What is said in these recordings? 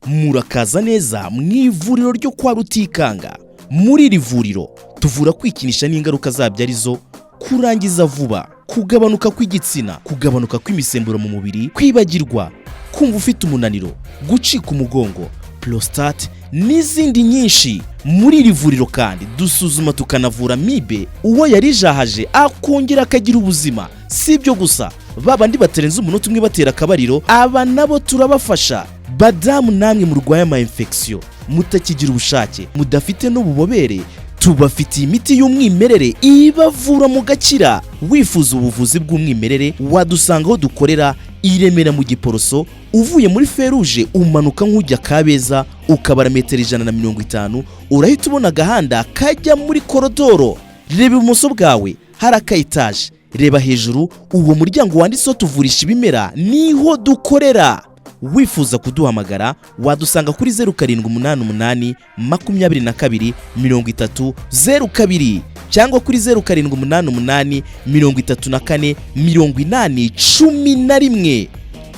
murakaza neza mu ivuriro ryo kwa Rutikanga. Muri iri vuriro tuvura kwikinisha n'ingaruka zabyo arizo kurangiza vuba, kugabanuka kw'igitsina, kugabanuka kw'imisemburo mu mubiri, kwibagirwa, kumva ufite umunaniro, gucika umugongo, prostate n'izindi nyinshi. Muri iri vuriro kandi dusuzuma tukanavura amibe, uwo yarijahaje akongera akagira ubuzima. Sibyo gusa, babandi baterenze umunota umwe batera akabariro, aba nabo turabafasha. Badamu namwe murwaye ama infection, mutakigira ubushake, mudafite n'ububobere, tubafitiye imiti y'umwimerere ibavura mu gakira. Wifuza ubuvuzi bw'umwimerere wadusanga aho dukorera i Remera mu Giporoso, uvuye muri Feruje umanuka nk'ujya Kabeza ukabara metero 150, urahita ubona agahanda kajya muri korodoro. Reba ibumoso bwawe hari akayitaje, reba hejuru uwo muryango wanditseho tuvurisha ibimera, niho dukorera. Wifuza kuduhamagara wadusanga kuri 0788 22 30 02 cyangwa kuri 0788 34 80 11.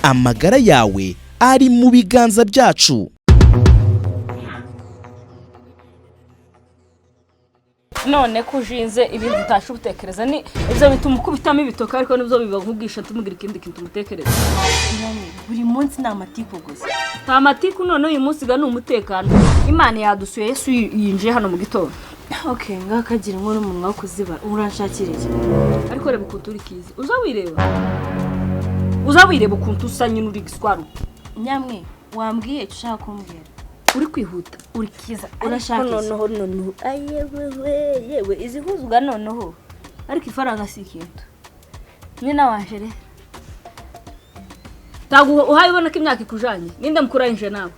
Amagara yawe ari mu biganza byacu. None kujinze ibintu utashubutekereza ni ibyo bituma ukubitamo ibitoka, ariko nibyo bibavugisha tumugira ikindi kintu mutekereza. Buri munsi na matiko gusa. Ta matiko none uyu munsi ga n'umutekano. Imana yadusuye Yesu yinje hano mu gitondo. Okay, ngakagira ngo n'umunwa wo kuziba uranshakirije. Ariko reba ukuntu uri kizi. Uzawireba ukuntu usanye n'uri giswaru. Nyamwe wambwiye ushaka kumbwira. Uri kwihuta, uri kiza. Urashaka noneho. Yewe izihuzwa noneho. Ariko ifaranga si ikintu. Nyina wanje. Tagu uhayibona ko imyaka ikujanye. Ninde mukurayinje nawe.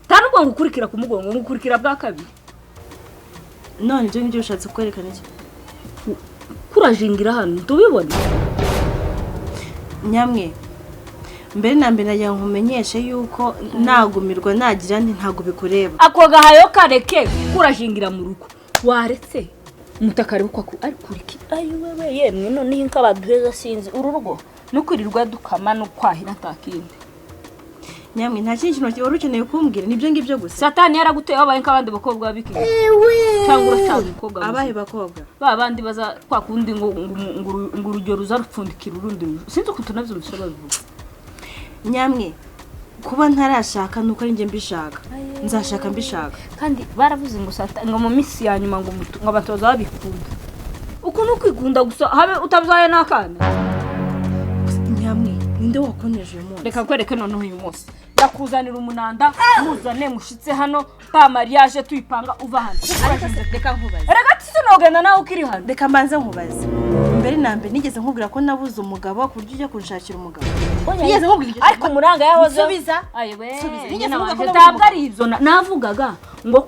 Tanubwo ngukurikira ku mugongo, ngukurikira bwa kabiri. None ibyo ngibyo ushatse kwerekana iki? Kurajingira hano tubibona. Nyamwe mbere na mbere nagira nkumenyeshe yuko nagumirwa nagira nti ntago bikureba. Ako gahayo kareke kurajingira mu rugo. Waretse mutakare uko ari kuriki. Ayi wewe yemwe none hinka baduheza sinzi ururugo no kwirirwa dukama no kwahira takindi. Nyamwe nta kintu kintu wari ukeneye kumbwira nibyo ngibyo gusa. Satani yaraguteye abaye nk'abandi bakobwa biki. Cyangwa uracanga umukobwa. Abahe bakobwa. Babandi baza kwa kundi ngo urujyo ruzarupfundikira urundi. Sinzi ukuntu navyo bishoboye bivuga. Nyamwe kuba ntarashaka nuko ari nje mbishaka. Nzashaka mbishaka. Kandi baravuze ngo Satani ngo mu misi ya nyuma ngo abatoza babikunda. Ukuntu kwikunda gusa habe utabyaye nakana. Nyamwe ninde wakoneje uyu munsi? Reka kwereke noneho uyu munsi. Yakuzanira umunanda muzane mushitse hano pa mariage tuyipanga uva hano. Reka nkubaze. Reka tsinogenda nawe ukiri hano. Reka mbanze nkubaze. Mbere nambe nigeze nkubwira ko nabuze umugabo kuryo ujya kunshakira umugabo. Nigeze nkubwira icyo. Ariko muranga yahoze. Subiza. Ayewe. Nigeze nkubwira ko ntabwo ari ibyo navugaga ngo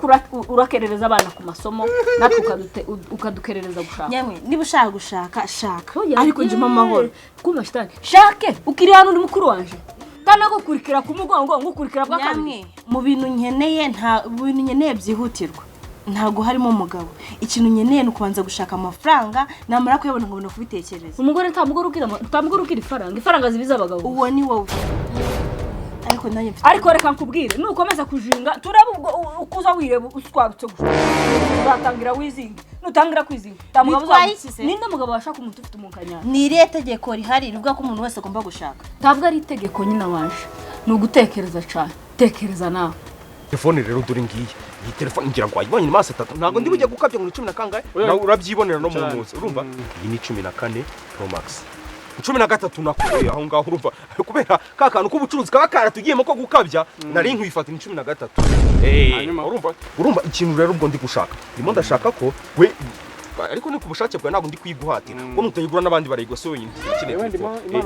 urakerereza abana ku masomo natwe ukadukerereza gushaka. Nyamwe niba ushaka gushaka shaka. Ariko nje mama mahoro. Kuma shitani. Shake ukiri hano uri mukuru wanje. Kana ko kurikira ku mugongo ngukurikira bwa kabiri. Mu bintu nkeneye bintu nkeneye byihutirwa. Ntago harimo umugabo. Ikintu nkeneye no kubanza gushaka amafaranga namara kuyabona ngo kubitekereza. Umugore ntamugore ukira ifaranga. Ifaranga zibiza abagabo. Uwo ni wowe. Ariko nanjye ariko reka nkubwire nukomeza kujinga turaba ukuza wireba uswarutse gushaka. Uzatangira wizinga. Nutangira kwizinga. Ninde mugabo washaka umuntu ufite umunkanya? Ni ire tegeko rihari rivuga ko umuntu wese agomba gushaka. Tabwo ari itegeko nyina wanje. No gutekereza cyane. Tekereza nawe. Telefone rero dore ngiye. Iyi telefone ngira ngo ayibonye ni maso 3. Ntago ndi bujye gukabya ngo 10 na kangahe. Nawe urabyibonera no mu munsi. Urumva? Iyi ni 14 Pro Max. 13 nakuye aho ngaho urumva kubera kakantu k'ubucuruzi kaba karatugiyemo ko gukabya nari nkwifata ni 13. Urumva ikintu rero ubwo ndi gushaka. Ndimo ndashaka ko we ariko ni kubushake bwa ntabwo ndi kwiguhatira ngo mutayigura n'abandi barayigwa so yindi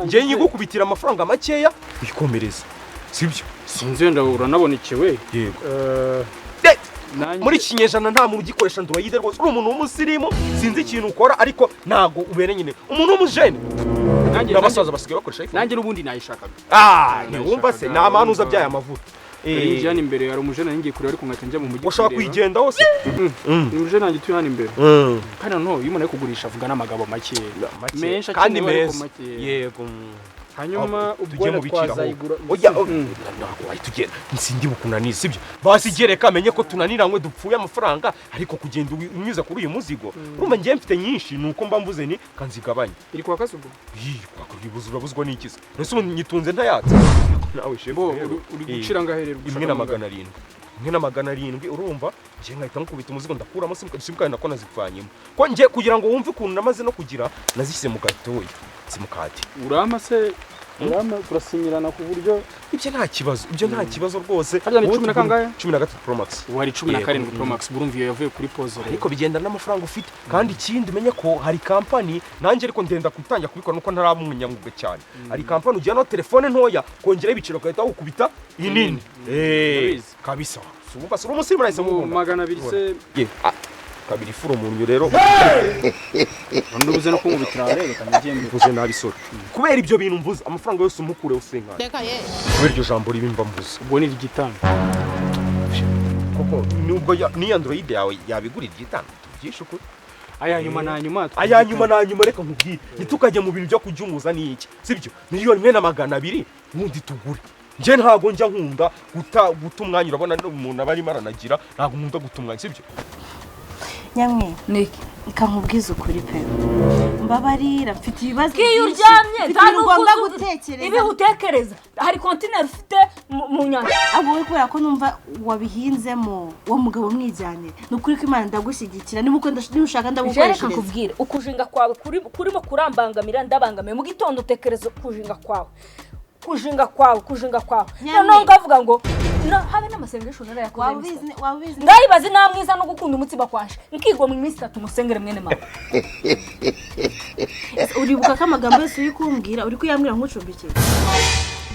nje nyigukubitira amafaranga makeya bikomereza sibyo sinzi wenda uranabonekewe yego muri kinyejana nta muntu ugikoresha ndwayide rwose uri umuntu w'umusirimu sinzi ikintu ukora ariko ntago ubere nyine umuntu w'umujene n'abasaza basigaye bakoresha iPhone nanjye n'ubundi nayishakaga wumva se nta muntu uzabyaye amavuta njyana imbere hari umujene ngiye kure ariko nkahita njya mu mujyi washaka kwigendaho hose umujene nanjye tuye hano imbere kandi noneho iyo umuntu ari kugurisha avuga n'amagabo make menshi kandi meza yego hanyuma tujye ubwo mu biciro twazayigura oya ntabwo wahita ugenda nsindi bukunaniza sibyo basi gereka amenye ko tunaniranywe dupfuye amafaranga ariko kugenda unyuza kuri uyu muzigo urumva ngiye mfite nyinshi nuko mba mvuze ni kanzigabanye iri kwa kasugo kwakwibuza urabuzwa n'ikiza nese ubu nyitunze ntayatse nawe shefu uri gucira ngaherera imwe na 700 imwe na 700 urumva ngiye nkahita nkubita umuzigo ndakuramo simukadi nako nazipfanyemo ko ngiye kugira ngo wumve ukuntu namaze no kugira nazishyize mu gatoya simukadi urama se urama turasinyirana ku buryo ibyo nta kibazo rwose harya ni 10 na kangahe 13 Pro Max wari 17 Pro Max burumva iyo yavuye kuri pause ariko bigenda n'amafaranga ufite kandi ikindi umenye ko hari company nanjye ariko ndenda kutangira kubikora nuko ntaramunyamwuga cyane hari company ugiye no telefone ntoya kongera ibiciro kahita ukubita inini kabisa subuka suru umusirimu nahise mu 200 se kabiri furo umuntu rero ndubuze no kumubitira reka nagende mvuze nabi sore kubera ibyo bintu mvuze amafaranga yose umukure usenkana kubera iryo jambo ribimba mvuze ubwo ni igitano koko nubwo ni Android yawe yabigurira igitano byishe ukuri aya nyuma na nyuma reka nkubwire nitukajye mu bintu byo kujumuza n'iki sibyo miliyoni 1,200 ubundi tugure nje ntago njya nkunda guta umwanya urabona umuntu abarimo aranagira ntago nkunda guta umwanya sibyo nyamwe niki nkubwiza ukuri pe mbabarira mfite ibibazo kiyo uryamye ntabwo ngomba gutekereza ibi utekereza hari container ufite mu nyanja abo kubera ko numva wabihinzemo wo mugabo mwijyane nukuri ko Imana ndagushyigikira niba uko ushaka ndagukoresha kubwira ukujinga kwawe kurimo kurambangamira ndabangamiye mu gitondo utekereza kujinga kwawe none ngavuga ngo no habe n'amasengesho narayakoze wabizi ndayibazi namwiza no gukunda umutima kwanje nkigwa mu minsi 3 musengere mwene mama uribuka ko amagambo yose uri kumbwira uri kuyambwira nk'ucumbikiye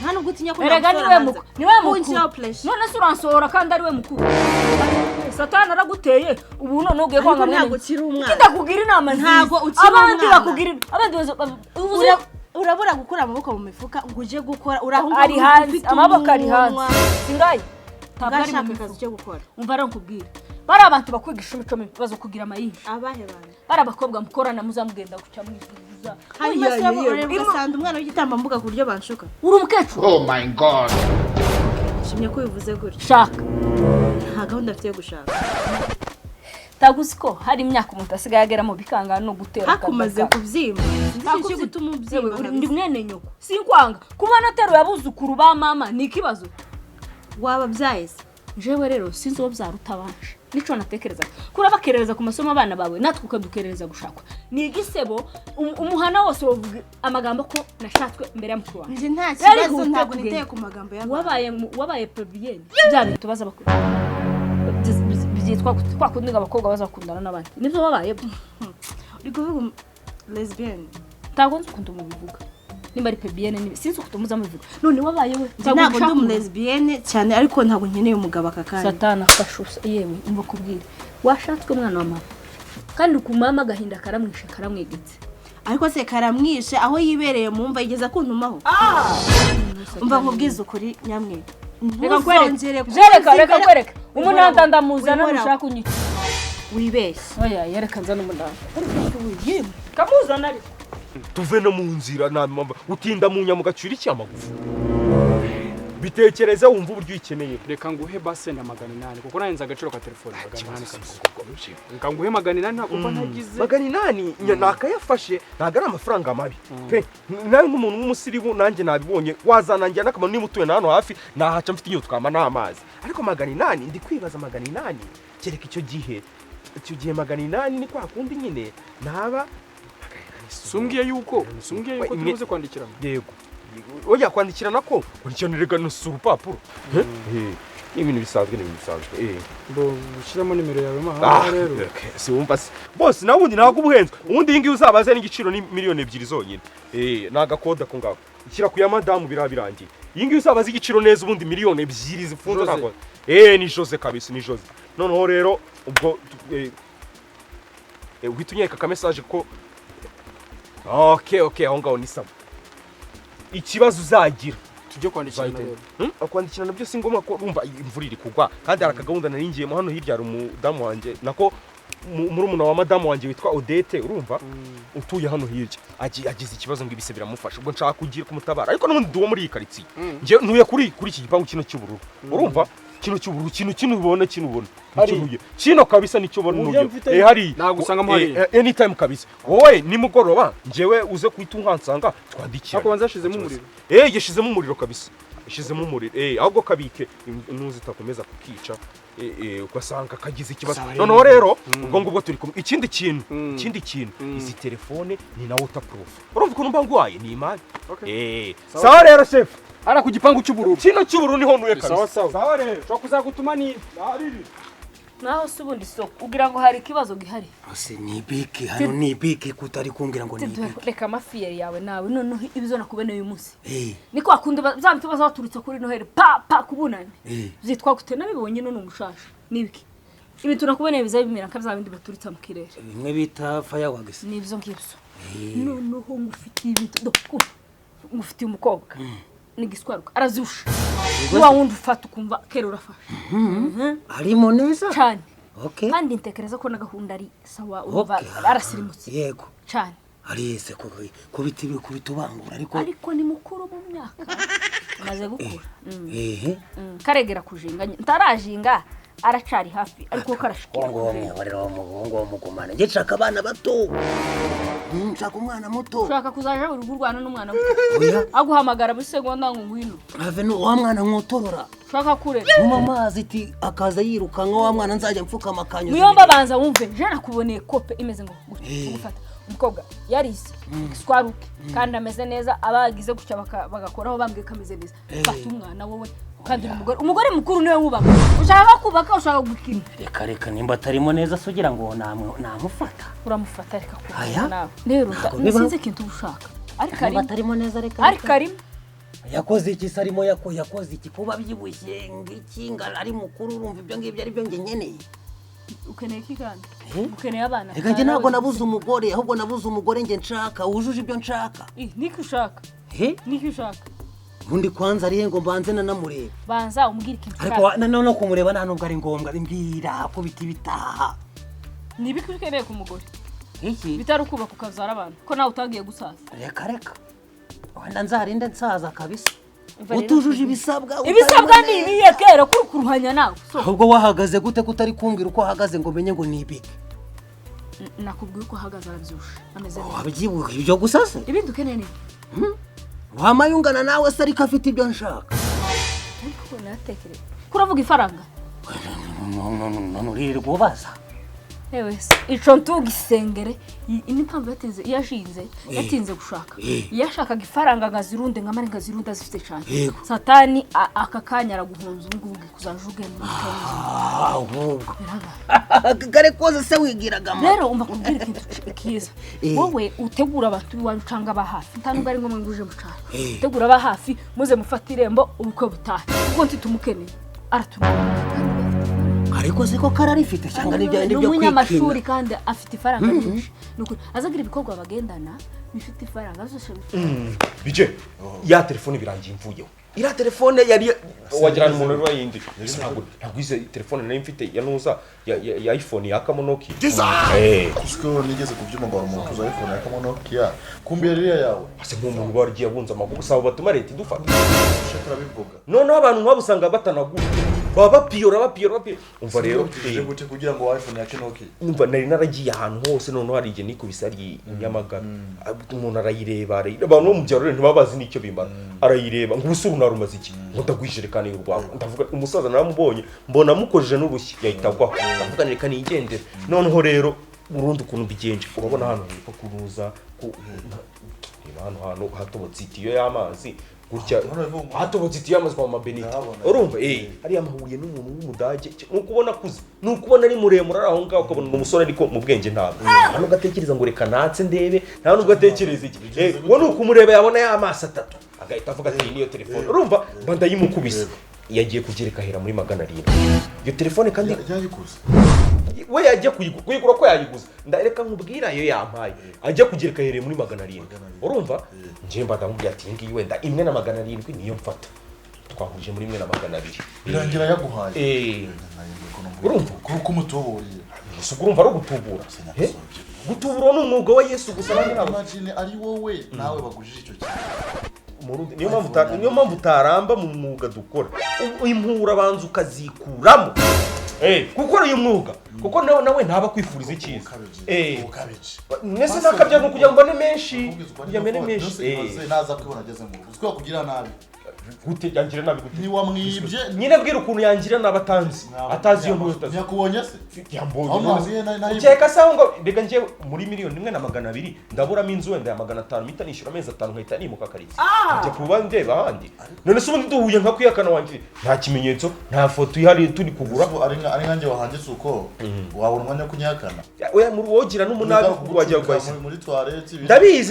nta nubwo utinya ko niwe mukuru none se uransohora kandi ari we mukuru Satani araguteye ubu none ugiye kwanga mwene ntabwo kiri umwana ndakugira inama ntabwo ukiri abandi bakugira abandi urabura gukura amaboko mu mifuka ngo uje gukora ari hanze amaboko ari hanze singaye tabari mu kazi cyo gukora umva arankubwira bari abantu bakwigisha imico bazo kugira amayishi abahe bana bari abakobwa mukorana muzamugenda guca mwifuza hanyuma se urasanga umwana w'igitambambuga ku buryo banshuka uri umukecuru Oh my god shimye ko bivuze gutya shaka nta gahunda afite yo gushaka taguzi ko hari imyaka umuntu asigaye agera mu bikanga no gutera hakumaze kubyimba ndiki gutuma ubyimba ndi mwene nyoko sinkwanga kuba natero yabuzukuru ba mama ni ikibazo waba byahise jewe rero sinzo byaruta abanje nico natekereza kura bakerereza ku masomo abana bawe natwe ukadukerereza gushakwa ni igisebo umuhana wose wovuga amagambo ko nashatswe imbere ya mukuru wanjye nje nta kibazo ntabwo niteye ku magambo y'abantu wabaye problème bya bintu tubaza bakuru byitwa twakundinga abakobwa bazakundana n'abandi nibyo babaye uri kuvuga lesbian ntabwo nzi ukuntu mubivuga nimba ari pebienne nibi sinzi ukuntu muzamuvuga none wabaye we ntabwo ndi mu lesbian cyane ariko ntabwo nkeneye umugabo akakanya Satana afashusa yewe umva kubwira washatswe umwana wa mama kandi ukumama gahinda karamwishe karamwegetse ariko se karamwishe aho yibereye mu mva yigeza kuntumaho umva nkubwiza ukuri nyamwe reka kwereka umunanda ndamuzana nushaka unyita wibeshye oya yereka nzana umunanda kamuzana ari tuve no mu nzira namamba utinda mu nyamugacuri cyamagufu bitekereza wumva uburyo uyikeneye reka nguhe base na 800 kuko nayenza agaciro ka telefone 800 reka nguhe 800 ntabwo ntagize 800 nakayafashe ntago ari amafaranga mabi pe nawe nk'umuntu w'umusiribu nanjye nabibonye wazanangira n'akamaro niba utuye na hano hafi nahaca mfite inyota twama n'amazi ariko 800 ndi kwibaza 800 kereka icyo gihe 800 ni kwa kundi nyine naba sumbwiye yuko tubuze kwandikirana yego oya kwandikirana ko uricyonerega no surupapuro ibintu bisanzwe bo ushiramo nimero yawe mahanga rero si wumva se boss nawe undi ntago ubuhenze ubundi yingi uzabaze n'igiciro ni miliyoni 2 zonyine nagakoda ko ngako ikira ku ya madamu birabirangiye yingi uzabaze igiciro neza ubundi miliyoni 2 zifunze ntago ni Jose kabisa ni Jose noneho rero ubwo uhitunyeka ka message ko okay aho ngaho ni sawa ikibazo uzagira tujye kwandikirana rero kwandikirana byo singoma ko urumva imvura iri kugwa kandi harakagahunda naringiyemo hano hirya hari umudamu wanje nako murumuna wa madamu wanjye witwa Odette urumva utuye hano hirya agize ikibazo ngo ibise biramufasha ubwo nshaka kugira kumutabara ariko n'ubundi duwo muri iyi karitsiye nje ntuye kuri iki gipangu kino cy'ubururu urumva kino cy'ubururu kino ubona kino kabisa nicyo ubona n'uburyo hari nagusangamo hari anytime kabisa wowe nimugoroba njewe uze kwita unkansanga twandikira ako banza yashizemo umuriro yashizemo umuriro kabisa ishizemo umuriro ahubwo kabike ntuzitakomeza kukica ugasanga kagize ikibazo noneho rero ubwo ngubwo turi kumwe ikindi kintu izi telefone ni na waterproof urumva ukuntu mbangwaye ni imari sawa rero chef ara ku gipangu cy'ubururu kino cy'ubururu niho nuye kabisa sawa rero cyo kuzagutuma ni nariri naho subundi soko ugira ngo hari ikibazo gihari ase ni biki hano ni biki kutari kumbwira ngo ni biki reka amafiye yawe nawe noneho ibizo nakubene uyu munsi niko akunda zantu baza baturutse kuri Noheli pa kubunane zitwa gute nabibonye none umushasha nibiki ibintu nakubene biza bimera kabza bindi baturitsa mu kirere bimwe bita fireworks nibyo ngibyo noneho ngufite ibintu ngufite umukobwa nigiswaruka arazusha wa wundi ufata ukumva kera urafasha arimo neza cyane okay kandi ntekereza ko na gahunda ari sawa uva arasirimutse yego cyane ari ese ko bitubangura ariko ni mukuru mu myaka maze gukura karegera kujinga ntarajinga aracari hafi ariko karashikira ngo mwarero umuhungu w'umugumana gicaka abana bato nshaka umwana muto ushaka kuzaje buri gurwana n'umwana muto aguhamagara mu segonda ngo ngwino ave no wa mwana mwotorora ushaka kure mu mazi iti akaza yiruka nko wa mwana nzajya mfuka amakanyo muyomba banza wumve je nakuboneye kope imeze ngo gufata umukobwa yarise skwaruke kandi ameze neza abagize gucya bagakoraho bambwe kameze neza fata umwana wowe kandi umugore mukuru niwe wubaka ushaka kubaka ushaka gukina reka nimba atarimo neza sugira ngo namufata uramufata reka kuba nawe rero nsinze ikintu ushaka ariko atarimo neza reka ariko yakoze iki sarimo yakoze iki kuba byibushye ngikinga ari mukuru urumva ibyo ngibyo ari byo ngenyeneye ukeneye kiganda ukeneye abana reka nge ntabwo nabuze umugore ahubwo nabuze umugore nge nshaka wujuje ibyo nshaka niki ushaka niki ushaka ubundi kwanza ari ngo mbanze namureba banza umbwire ikintu ariko no kumureba nta nubwo ari ngombwa mbwira ko biti bitaha nibiki ukeneye ku mugore iki bitari kubaka ukazara abantu ko nawe utagiye gusaza reka wenda nzarinde nsaza kabisa utujuje ibisabwa ni ibiye kera kuri kuruhanya nawe ahubwo wahagaze gute kutari kumbwira uko hagaze ngo menye ngo nibiki nakubwiye uko hagaze arabyusha ameze neza wabyibuka ibyo gusase ibindi ukeneye ni wamayungana nawe se ariko afite ibyo nshaka ariko natekereza kuravuga ifaranga none uririrwa ubaza ewe ico ntugisengere ini mpamvu yatinze gushaka yashakaga ifaranga ngazirunde ngamare ngazirunda zifite cyane satani akakanya araguhunza ngubuge kuzajuge ahubwo gare koze se wigiraga rero umva kubwira ikintu kiza wowe utegura abantu biwanyu canga bahafi ntanubwo ari ngomwe nguje mucara utegura bahafi muze mufatirembo ubukwe butaha ubwo ntitumukene aratumukene ariko se ko kararifite cyangwa nibyo kwikina umunyamashuri kandi afite ifaranga nyinshi nuko azagira ibikorwa bagendana bifite ifaranga zose bije ya telefone birangiye imvuyeho ira telefone yari wagirana umuntu rwa yindi ntabwo ize telefone nayo mfite yanuza ya iPhone ya Kamonoki kusko nigeze kubyuma ngo umuntu uza iPhone ya Kamonoki kumbe yari yawe ase nk'umuntu bari abunza amavuko saba batuma leta idufata shakira bivuga none abantu nk'abusanga batanagura baba piyora umva rero gute kugira ngo iPhone ya Kamonoki umva nari naragiye ahantu hose none hari igihe nikubisa ari Nyamagabe umuntu arayireba abantu bo mu byaro rero ntibabazi nicyo bimbara arayireba ngubusuru narumaze iki ngo ndagwisherekana y'urwango ndavuga umusaza naramubonye mbona mukojeje n'urushyi yahitagwaho ndavuga reka nigendera noneho rero burundu kuntu bigenje urabona hano hepfo kuruza hano hatobotse itiyo y'amazi gutya hatobotse itiyo y'amazi kwa mabenite urumva ari amahuriye n'umuntu w'umudage nukubona kuze nukubona ari muremure aho ngaho ukabona umusore ariko mu bwenge ntabwo hano gatekereza ngo reka natse ndebe nta nubwo atekereza iki wo nukumureba yabona y'amaso atatu agahita avuga ati niyo telefone urumva banda yimukubise yagiye kugereka hera muri 700 iyo telefone kandi yayiguze we yagiye kuyigura ko yayiguze ndareka nkubwira yo yampaye ajya kugereka here muri 700 urumva nje mbada nkubwira ati ngiyi wenda imwe na 700 niyo mfata twahuje muri 1,200 birangira yaguhaye urumva kuko umutuburiye Yesu urumva ari gutubura gutubura ni umwuga wa Yesu gusa imagine ari wowe nawe bagujije icyo kintu niyo mpamvu utaramba mu mwuga dukora impura abanza ukazikuramo kuko uyu mwuga kuko nawe ntaba kwifuriza icyiza mwese nakabya no kugira ngo mbone menshi kugira mbone menshi naza kwibona ageze mu rugo uziko kugira nabi gute yangira nabi gute niwamwibye nyine bwira ukuntu yangira nabatanzi atazi iyo mbuto yakubonye se yambonye cyeka saho ngo rega ngiye muri 1,200,000 ndaburamo inzu wenda ya 500 mita nishura amezi 5 nkahita nimuka karitsi njye kuba ndeba ahandi none se ubundi duhuye nka kwiyakana wanje nta kimenyetso nta foto ihari turi kugura ari nkanjye wahangitse uko wabona umwanya kunyakana oya muri wogira n'umunabi wajya kwese muri toilette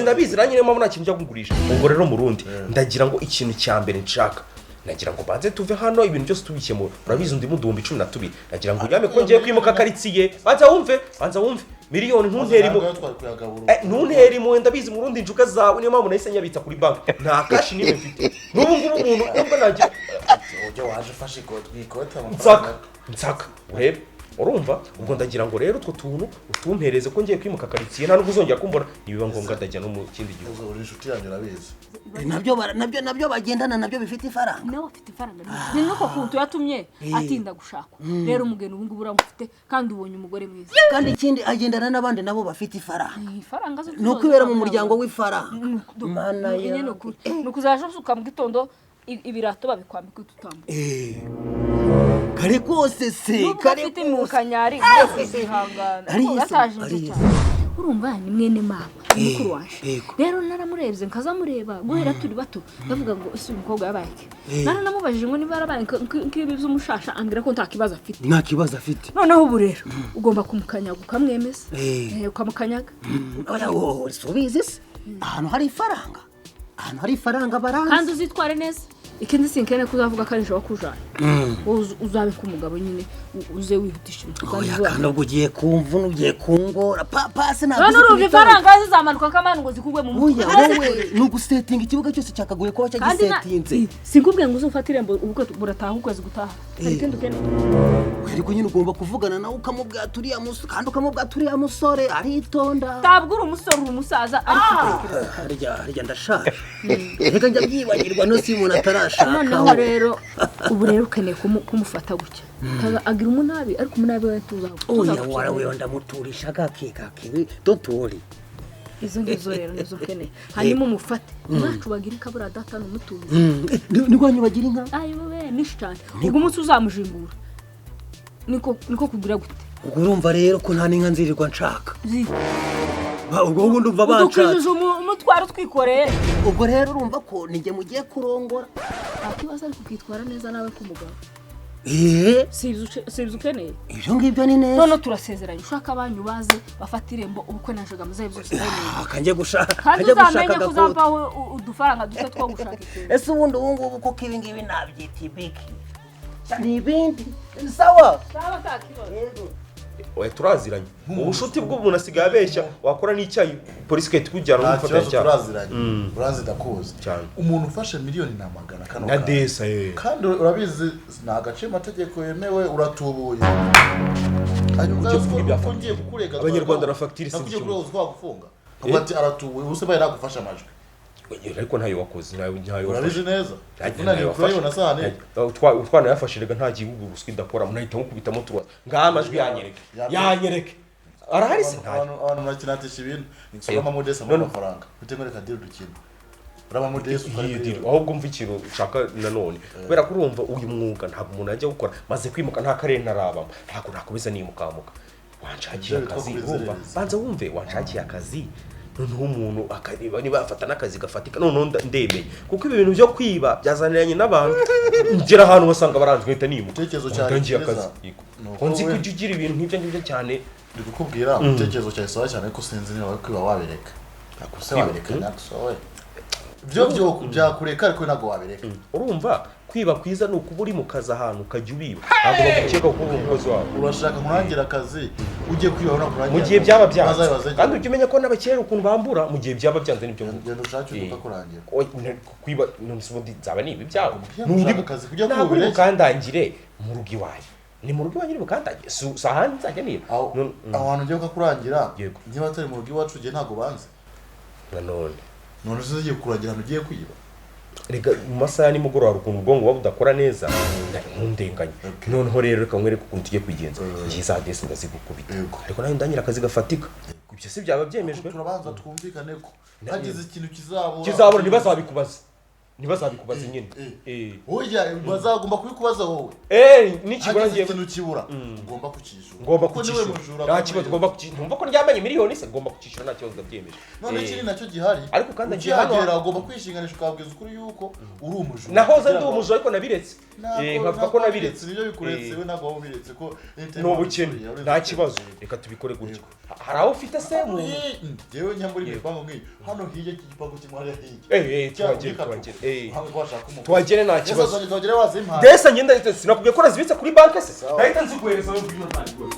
ndabizi nanyine mpamvu nta kintu cyo kugurisha ubwo rero mu Rundi ndagira ngo ikintu cya mbere nshaka nagira ngo banze tuve hano ibintu byose tubikemura urabizi undi muduhumbi 12 nagira ngo uryame ko ngiye kwimuka karitsiye banza wumve miliyoni ntunterimo wenda bizi mu Rundi njuka zawe niyo mpamvu nahise nyabitsa kuri bank nta cash niwe mfite n'ubu ngubu umuntu ubwo nagira ujye waje fashe ikota nsaka urebe urumva ubwo ndagira ngo rero utwo tuntu utumpereze ko ngiye kwimuka karitsiye nta nubwo uzongera kumbona nibiba ngombwa ndajya no mu kindi gihugu uri inshuti yanjye urabizi nabyo bagendana nabyo bifite ifaranga nawe afite ifaranga ni nuko kuntu yatumye atinda gushaka rero umugeni ubu ngubu uramufite kandi ubonye umugore mwiza kandi ikindi agendana n'abandi nabo bafite ifaranga ifaranga zo no kwibera mu muryango w'ifaranga mana ya nukuzaje usuka mu gitondo ibirato babikwambika ututambo kare kose se kare ufite mu kanyari byose ihangana gataje nje urumva ni mwene mama mukuru waje rero naramurebye nkazamureba guhera turi bato bavuga ngo isi umukobwa yabaye namubajije ngo niba yarabaye nk'ibi by'umushasha angira ko nta kibazo afite noneho ubu rero ugomba kumukanyaga ukamwemeza ukamukanyaga oya wowe subizi se ahantu hari ifaranga baranga kandi uzitware neza ikindi sinkene kuzavuga ko arisho wakujana uzabe ku mugabo nyine uze wihutisha kandi ubwo ugiye kumva ugiye kungora pase ntabwo n'uruva ifaranga zizamanuka kamana ngo zikugwe mu mutwe wowe nugusetinga ikibuga cyose cyakaguye ko cyagisetinze sinkubwiye ngo uzufate irembo ubwo burataha ukwezi gutaha ikindi ukeneye ariko nyine ugomba kuvugana nawe ukamubwira turiya musore kandi ukamubwira turiya musore aritonda ntabwo uri umusore uri umusaza harya ndashaje reka njya byibagirwa no si umuntu atarashaka noneho rero ubu rero ukeneye kumufata gutya agira umunabi ariko umunabi we oya warawe ndamuturisha gake dotori izo ngizo rero nizo ukeneye hanyuma umufate ntacu bagira ikabura data n'umutuzi nigwanyu bagira inka ayowe nishi cyane ubwo umunsi uzamujingura niko kugira gute ubwo urumva rero ko nta n'inka nzirirwa nshaka ubwo ubundi umva banshatse ukijije umutwaro twikoreye ubwo rero urumva ko nijye mugiye kurongora akibaza ariko ukitwara neza nawe k'umugabo si ukeneye ibyo ngibyo ni neza none turasezeranye ushaka abanyu baze bafata irembo ubukwe najaga muzaye byose kanjye gushaka kandi uzamenye ko uzampaho udufaranga duke two gushaka ikintu ese ubundi ubu ngubu koko ibi ngibi nabyita ibiki ni ibindi sawa takibazo oya turaziranye ubushuti bw'umuntu asigaye abeshya wakora n'icyayi polisi kete kujyana n'umufatanya cyane turaziranye uranzi ndakuzi umuntu ufashe miliyoni na magana kano na desa kandi urabizi nta gace amategeko yemewe uratubuye abanyarwanda na fagitire si cyo gufunga ati aratubuye ubuse baye nagufasha amajwi ariko ntayo wakoze ntayo urabizi neza unaniwe kurayibona sane utwana yafashiraga nta gihugu ruswa idakora munahita mukubitamo turwa ngaha amajwi yanyereke arahari se abantu nakinatisha ibintu nsoma modesa mu mafaranga utemere kadiri dukina uraba modesa ukareba ahubwo mva ikintu ushaka nanone kubera ko urumva uyu mwuga ntabwo umuntu ajya gukora maze kwimuka nta karere narabamo ntabwo nakomeza nimukamuka wanshakiye akazi urumva banza wumve wanshakiye akazi noneho umuntu akareba niba afata n'akazi gafatika noneho ndemeye kuko ibi bintu byo kwiba byazaniranye n'abantu ngera ahantu basanga baranzwe hita nimuka itekerezo cyane cyiza nzi ko ujya ugira ibintu nk'ibyo ngibyo cyane ndi kukubwira itekerezo cyawe sawa cyane ko sinzi niba kwiba wabereka akuse wabereka Nyaxo byo byakureka ariko ntago wabereka urumva kwiba kwiza ni ukuba uri mu kazi ahantu ukajya ubiba ntabwo bagukeka ko uri umukozi wawe urashaka kurangira akazi ugiye kwiba no kurangira mu gihe byaba byanze kandi ujye umenya ko n'abakera ukuntu bambura mu gihe byaba byanze nibyo ngendo ushaka uko kurangira kwiba n'ubundi nzaba nibi byabo n'undi akazi kujya kwibira ukandangire mu rugo iwawe ni mu rugo iwawe nyine bukandangire sahani nzajya niba abantu ugiye kurangira niba atari mu rugo iwacu ugiye ntago banze none se ugiye kurangira ahantu ugiye kwiba rega mu masaha nimugoroba ukuntu ubwonko buba budakora neza ntundenganye noneho rero reka nkwereke ukuntu tugiye kwigenza ngiye za desi ndazigukubita ariko nawe ndangira akazi gafatika ibyo si byaba byemejwe turabanza twumvikane ko hagize ikintu kizabura ntibazabikubaza nyine oya bazagomba kubikubaza wowe n'ikibura ngiye ikintu kibura ugomba kukishyura ngomba kukishyura nta kibazo ugomba kukishyura numva ko ndyamanye miliyoni se ngomba kukishyura nta kibazo ndabyemeje none kiri nacyo gihari ariko kandi agiye hano ugomba kwishinganisha ukabwiza ukuri yuko uri umujura nahoze ndi umujura ariko nabiretse nkavuga ko nabiretse nibyo bikuretse we ntabwo wabiretse ko n'ubukene nta kibazo reka tubikore gutyo hari aho ufite se mu jewe nyambura imipango nk'iyi hano hirya cy'igipango kimwe hariya hirya tuhagere nta kibazo desa ngenda sinakubwiye ko nazibitse kuri banki se nahita nziguhereza no kuri nta kibazo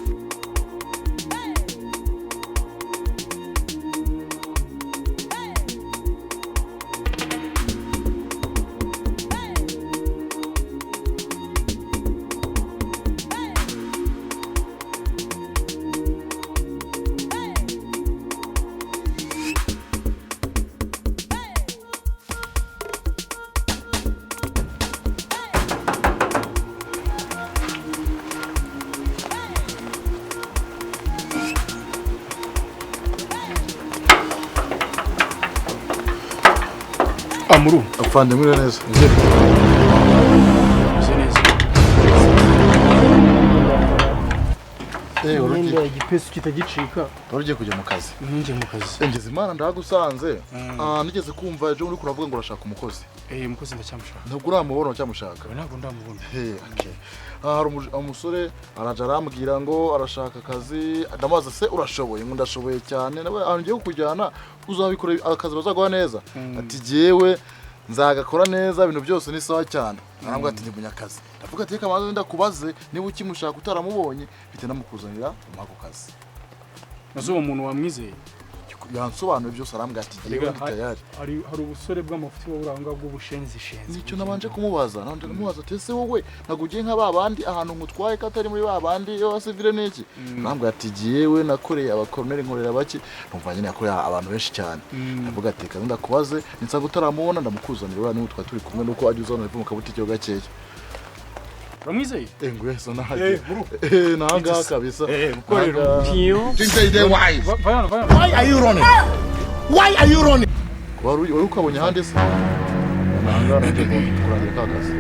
Amuru afande muri neza urugendo igipesi kitagicika urugiye kujya mu kazi ninjye mu kazi ngeze imana ndagusanze nigeze kumva ejo uri kuravuga ngo urashaka umukozi umukozi ndacyamushaka ntabwo uramubona cyamushaka ntabwo ndamubona hari umusore araje arambwira ngo arashaka akazi ndamubaza se urashoboye ngo ndashoboye cyane nawe ahantu ugiye kukujyana uzabikora akazi bazaguha neza ati jyewe nzagakora neza ibintu byose ni sawa cyane arambwira ati ndi munyakazi ndavuga ati reka maze ndakubaze niba ukimushaka utaramubonye bite namukuzanira umwako kazi nazo uwo muntu wamwizeye yansobanuye byose arambwira ati jyewe ndi tayari hari ubusore bw'amafuti w'uburanga bw'ubushenzi nicyo nabanje kumubaza nanje ndamubaza ati ese wowe nagugiye nka babandi ahantu ngutwaye katari muri babandi yo wasivire niki arambwira ati jyewe nakoreye abakoroneri nkorera baki numva nyine yakoreye abantu benshi cyane ndavuga ati kandi ndakubaze ninsaba utaramubona ndamukuzanira ura niwe twa turi kumwe nuko ajya uzana ivu mu kabutike gakeya uramwizeye ngo yeso nahaje nanga kabisa ukorera why are you running wari ukabonye hande se nanga nje kurangira kakazi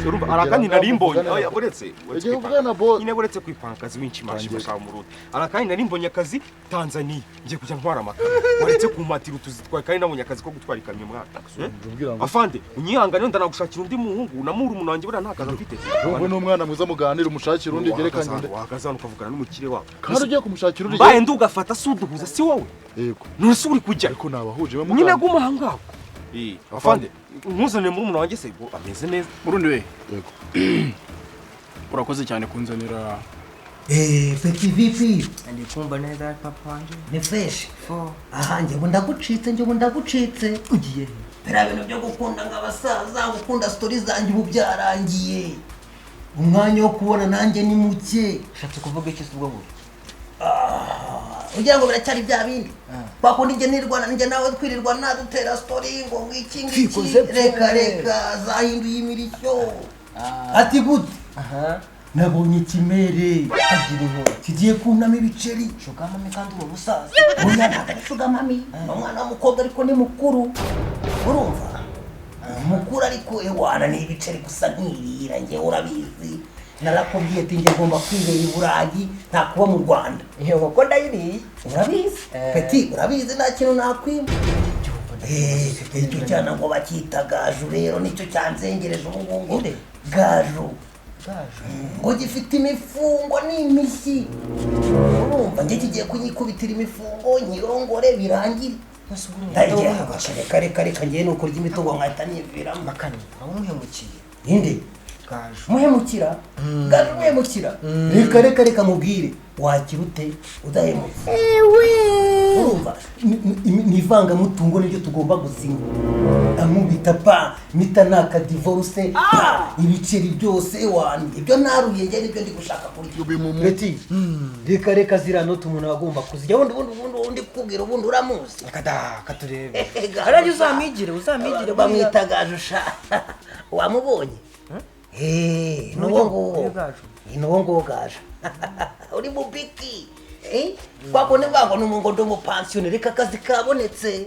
urumva arakandi narimbonye uretse ugiye kuvugana bo nyine uretse kwipanga akazi w'inshimashi bashaka mu ruti arakandi narimbonye akazi Tanzania ngiye kujya ntwara amata uretse kumatira utuzitwaye kandi nabonye akazi ko gutwara ikamyo mwaka afande unyihangane ndanagushakira undi muhungu namuri umuntu wanjye bura nta kazi mfite wowe n'umwana mwiza muganira umushakira undi gerekanye wakazana ukavugana n'umukire wawe kandi ugiye kumushakira undi baye ndugafata suduhuza si wowe yego none se uri kujya ariko nabahuje bamwe nyine gumahanga afande nkuzanire muri umuntu wanjye se ameze neza murundi we yego urakoze cyane kunzanira peti vipi ndi kumva neza papa wanjye ni fresh aha njye ndagucitse ugiye bera bintu byo gukunda nk'abasaza gukunda story zanjye ubu byarangiye umwanya wo kubona nanjye ni muke ushatse kuvuga iki se ubwo ugira ngo biracyari bya bindi bakundi njye nirwana njye nawe twirirwa nadutera story ngo ngiki reka zahinduye imirishyo ati gute nabonye ikimere agira inkuru kigiye kunama ibiceri shugamami kandi uwo musaza oya ntabwo ari shugamami umwana w'umukobwa ariko ni mukuru urumva mukuru ariko ewana ni ibiceri gusa nkirira njye urabizi narakubwiye ati njye ngomba kwibera i Burayi nta kuba mu Rwanda iyo nkoko ndayiriye urabizi peti urabizi nta kintu nakwima icyo cyana ngo bakita gaju rero nicyo cyanzengereje ubu ngubu gaju ngo gifite imifungo n'imishyi urumva njye kigiye kunyikubitira imifungo nyirongore birangire ndagiye reka ngiye nuko urya imitungo nkahita niviramo makani amuhemukiye inde gaje muhemukira reka mubwire wagira ute udahemutse urumva ni ivangamutungo niryo tugomba gusinya amubita pa mita naka divorce ibiceri byose wani ibyo naruye njye nibyo ndi gushaka kurya beti reka zira note umuntu agomba kuzijya ubundi kukubwira ubundi uramuzi katurebe arajye uzamigire bamwita gajusha wamubonye nuwo gaje uri mubiki kwako nibango numungo ndo mupansione reka akazi kabonetse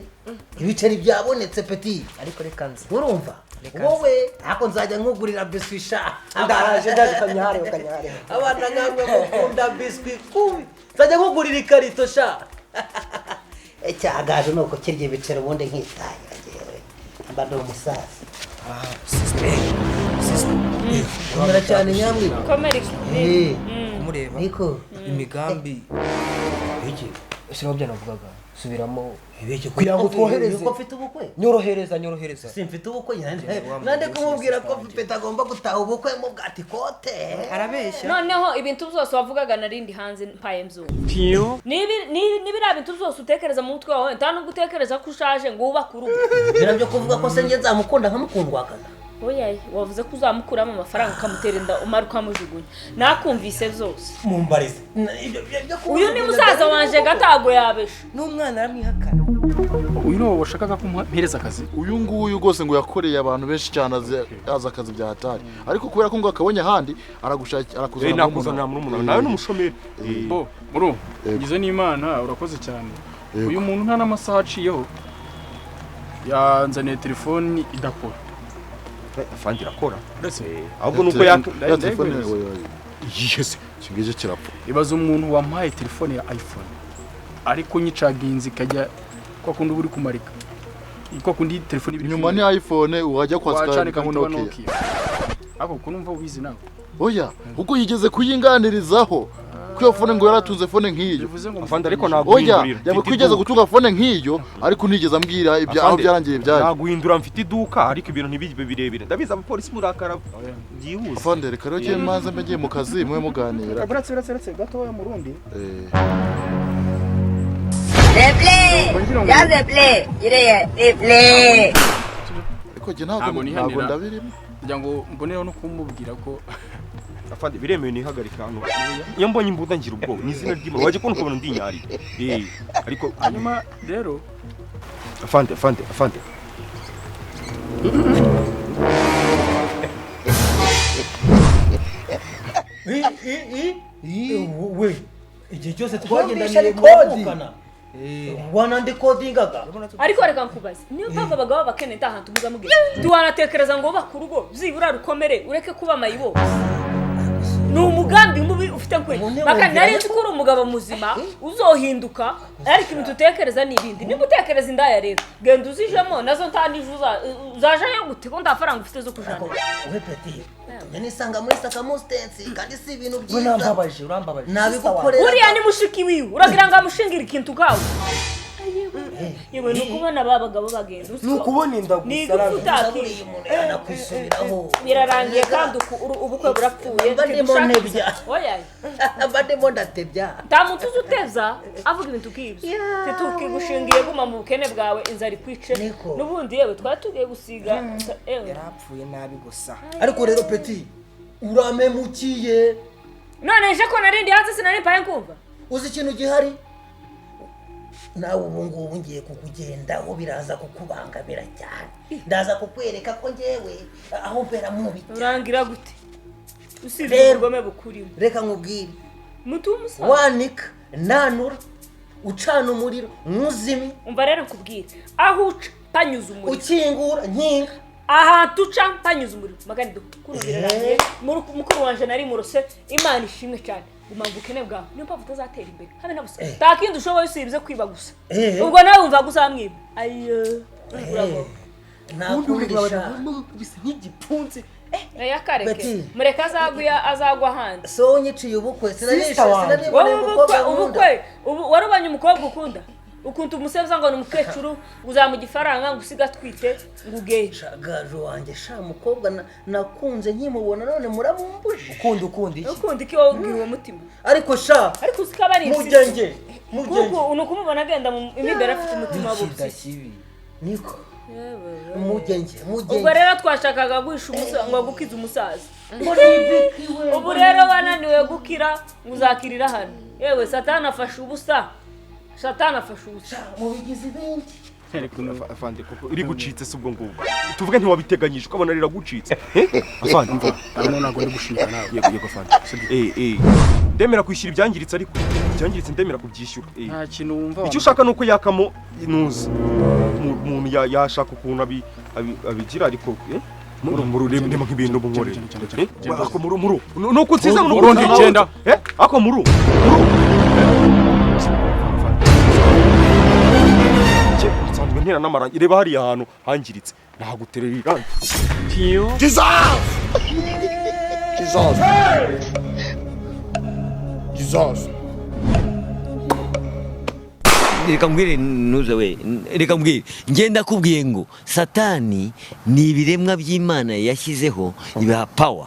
ibiceri byabonetse peti ariko reka nzi urumva wowe ako nzajya nkugurira biscuit sha ndaje kanyare abana ngamwe mukunda biscuit kubi nzajya nkugurira ikarito sha cyagaje nuko kirye ibiceri ubundi nkitahira jewe mbado umusaza komera cyane nyamwe komera kumureba niko imigambi iki ese wabyo navugaga subiramo ibiki kugira ngo twohereze ko mfite ubukwe nyorohereza simfite ubukwe nande kumubwira ko Pete agomba gutaha ubukwe mu bwati kote arabeshya noneho ibintu byose wavugaga narindi hanze mpaye mzu nibira bintu byose utekereza mu mutwe wawe nta nubwo utekereza ko ushaje ngo ubake urugo birabyo kuvuga ko se nge nzamukunda nkamukundwakaza oya wavuze ko uzamukuramo amafaranga ukamutera inda umara ukamujugunya nakumvise byose mumbarize uyu ni musaza wanje gatago yabesha n'umwana aramwihakana uyu niwo washakaga kumpereza akazi uyu nguyu rwose ngo yakoreye abantu benshi cyane azi akazi bya hatari ariko kubera ko ngo akabonye ahandi arakuzanira muri umuntu nawe n'umushomeri bo muru ngize n'Imana urakoze cyane uyu muntu nta n'amasaha aciyeho yanzaniye telefoni idakora afandi irakora ahubwo nuko ya telefone yese kingije kirapfa ibaza umuntu wampaye telefone ya iPhone ariko nyicaginze kajya kwa kundi uri kumarika iko kundi telefone inyuma ni iPhone wajya kwatsa kamo Nokia ako kunumva ubizi nawe oya uko yigeze kuyinganirizaho kwiyo fone ngo yaratunze fone nk'iyo afandi ariko naguhindurira yamwe kwigeze gutunga fone nk'iyo ariko nigeze ambwira ibyaho byarangiye byari naguhindura mfite iduka ariko ibintu ntibibe birebire ndabiza abapolisi murakara byihuse afandi reka rero cyo manze mbagiye mu kazi mwe muganira buratse gatoya mu rundi replay ireye ariko je ntabwo ndabirimo kugira ngo mboneho no kumubwira ko afande biremewe nihagarika hano iyo mbonye imbuda ngira ubwo ni izina ry'Imana waje kubona ukabona ndinyari ariko hanyuma rero afande we igihe cyose twagendaniye kuvukana wanande kodingaga ariko reka nkubaze niyo mpamvu abagabo bakene ntahantu muza mugira tuwanatekereza ngo bakurugo zibura rukomere ureke kuba mayibo ni umugambi mubi ufite kwe maka nari nzi ko uri umugabo muzima uzohinduka ariko ibintu utekereza n'ibindi niba utekereza indaya rero genda uzijemo nazo ntanijuza uzaje yo gute ko ndafaranga ufite zo kujana we Peti nisanga muri saka mustensi kandi si ibintu byiza urambabaje nabigukorera uriya ni mushiki wiwe uragira ngo amushingira ikintu gawe yewe nukubona babagabo bagenda nukubona inda gusara nakwisubiraho birarangiye kandi ubukwe burapfuye oya bademo ndatebya tamuntu uzuteza avuga ibintu kibyo tukigushingiye guma mu bukene bwawe inzara ikwice nubundi yewe twatugiye gusiga yarapfuye nabi gusa ariko rero Peti uramemukiye none je ko narindi hanze sinari paye kumva uzi ikintu gihari nawe ubu ngubu ngiye kukugendaho biraza kukubangamira cyane ndaza kukwereka ko ngewe aho mpera mubi urangira gute usibye ubugome bukuriwe reka nkubwire mutumusa wanika nanura ucana umuriro mwuzimi umva rero nkubwire aho uca panyuza umuriro ukingura nkinga aha tuca panyuza umuriro magani dukurubiranye mukuru wanje nari murose Imana ishimwe cyane umambukene bwawe niyo mpamvu utazatera imbere habe nabusa takindi ushoboye usibye kwiba gusa ubwo nawe umva guzamwiba ayo urabo nakundisha bisa nk'igipfunsi yakareke mureka azagwa handi so nyiciye ubukwe sinabiboneye ubukwe warubanye umukobwa ukunda ukuntu umusevza ngo ni umukecuru uzamuha ifaranga ngo usiga twite ngo ugeye shagaje wanjye sha mukobwa nakunze nkimubona none muramumbuje ukundi iki wowe ubwiwe mutima ariko sha ariko usikaba ari mugenge kuko unukumubona agenda imbere afite umutima w'ubusisi niko mugenge ubwo rero twashakaga guhisha umusaza ngo gukiza umusaza ubu rero wananiwe gukira ngo uzakirira hano yewe satani afashe ubusa mubigize ibindi afande koko iri gucitse se ubwo ngubwo tuvuge ntiwabiteganyije ukabona riragucitse afande hano ntabwo ndi gushika nawe yego afande ndemera kwishyura ibyangiritse ariko ibyangiritse ndemera kubyishyura nta kintu wumva icyo ushaka nuko yakamo inuzi umuntu yashaka ukuntu abigira ariko muru ndimo nk'ibintu bunkorera ako muru nuko nsiza urundi icyenda ako muru nsanzwe ntera n'amarangi reba hariya ahantu hangiritse nahaguterera irangi Jesus reka mbwire nuze we reka mbwire ngenda kubwiye ngo satani ni ibiremwa by'Imana yashyizeho ibiha power